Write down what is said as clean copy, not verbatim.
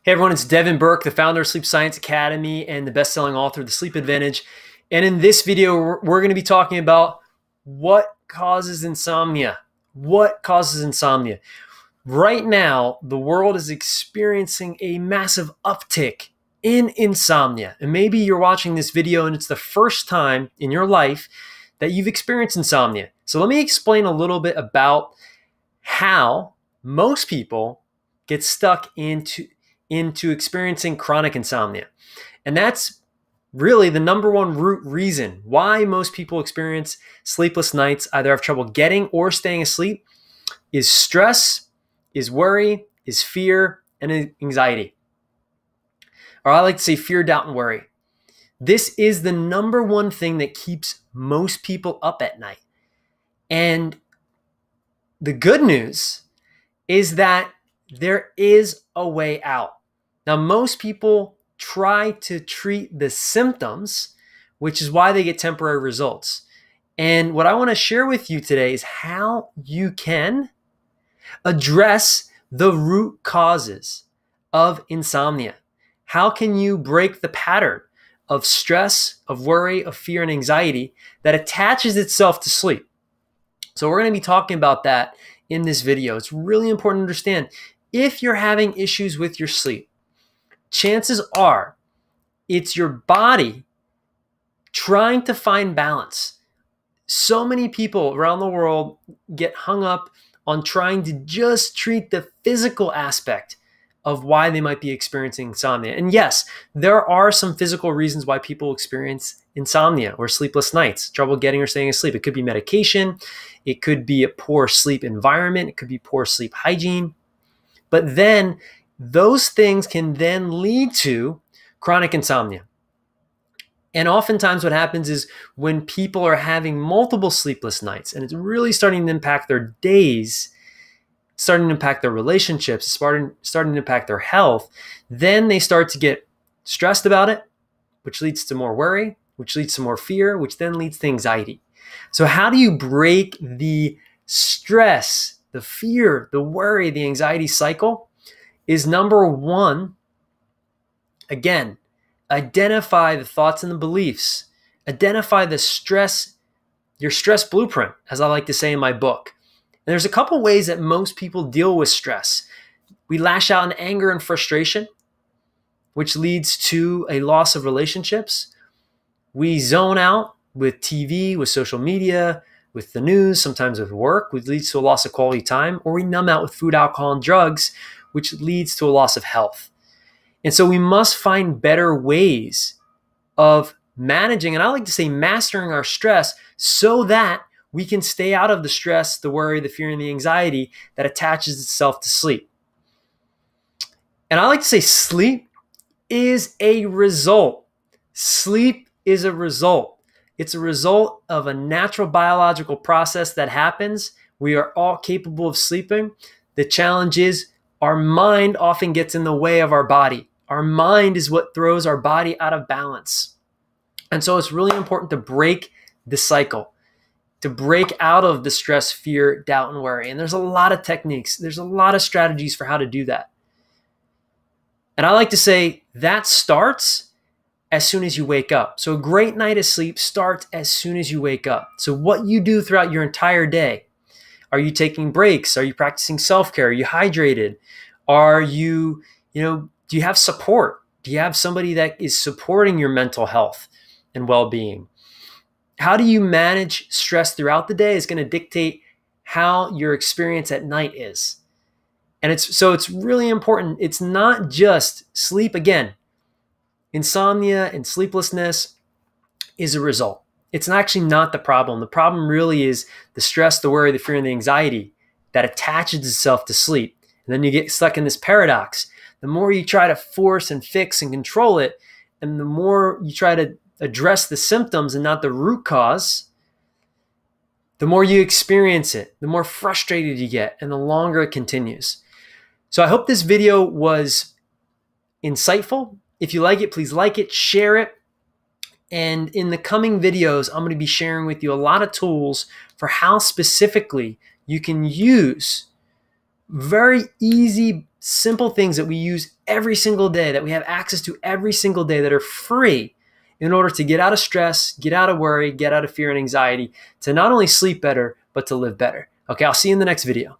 Hey everyone, it's Devin Burke, the founder of Sleep Science Academy and the best-selling author of The Sleep Advantage. And in this video, we're going to be talking about what causes insomnia. What causes insomnia? Right now, the world is experiencing a massive uptick in insomnia. And maybe you're watching this video and it's the first time in your life that you've experienced insomnia. So let me explain a little bit about how most people get stuck into experiencing chronic insomnia. And that's really the number one root reason why most people experience sleepless nights, either have trouble getting or staying asleep, is stress, is worry, is fear, and anxiety. Or I like to say fear, doubt, and worry. This is the number one thing that keeps most people up at night. And the good news is that there is a way out. Now, most people try to treat the symptoms, which is why they get temporary results. And what I want to share with you today is how you can address the root causes of insomnia. How can you break the pattern of stress, of worry, of fear, and anxiety that attaches itself to sleep? So we're going to be talking about that in this video. It's really important to understand if you're having issues with your sleep, chances are it's your body trying to find balance. So many people around the world get hung up on trying to just treat the physical aspect of why they might be experiencing insomnia. And yes, there are some physical reasons why people experience insomnia or sleepless nights, trouble getting or staying asleep. It could be medication. It could be a poor sleep environment. It could be poor sleep hygiene. But then those things can then lead to chronic insomnia. And oftentimes what happens is when people are having multiple sleepless nights and it's really starting to impact their days, starting to impact their relationships, starting to impact their health, then they start to get stressed about it, which leads to more worry, which leads to more fear, which then leads to anxiety. So how do you break the stress, the fear, the worry, the anxiety cycle? Is number one, again, identify the thoughts and the beliefs. Identify the stress, your stress blueprint, as I like to say in my book. And there's a couple ways that most people deal with stress. We lash out in anger and frustration, which leads to a loss of relationships. We zone out with TV, with social media, with the news, sometimes with work, which leads to a loss of quality time. Or we numb out with food, alcohol, and drugs, which leads to a loss of health. And so we must find better ways of managing, and I like to say mastering our stress so that we can stay out of the stress, the worry, the fear, and the anxiety that attaches itself to sleep. And I like to say sleep is a result. Sleep is a result. It's a result of a natural biological process that happens. We are all capable of sleeping. The challenge is our mind often gets in the way of our body. Our mind is what throws our body out of balance. And so it's really important to break the cycle, to break out of the stress, fear, doubt, and worry. And there's a lot of techniques. There's a lot of strategies for how to do that. And I like to say that starts as soon as you wake up. So a great night of sleep starts as soon as you wake up. So what you do throughout your entire day. Are you taking breaks? Are you practicing self-care? Are you hydrated? Are you, do you have support? Do you have somebody that is supporting your mental health and well-being? How do you manage stress throughout the day is going to dictate how your experience at night is. And it's really important. It's not just sleep. Again, insomnia and sleeplessness is a result. It's actually not the problem. The problem really is the stress, the worry, the fear, and the anxiety that attaches itself to sleep. And then you get stuck in this paradox. The more you try to force and fix and control it, and the more you try to address the symptoms and not the root cause, the more you experience it, the more frustrated you get, and the longer it continues. So I hope this video was insightful. If you like it, please like it, share it. And in the coming videos, I'm going to be sharing with you a lot of tools for how specifically you can use very easy simple things that we use every single day, that we have access to every single day, that are free in order to get out of stress, get out of worry, get out of fear and anxiety, to not only sleep better, but to live better. Okay, I'll see you in the next video.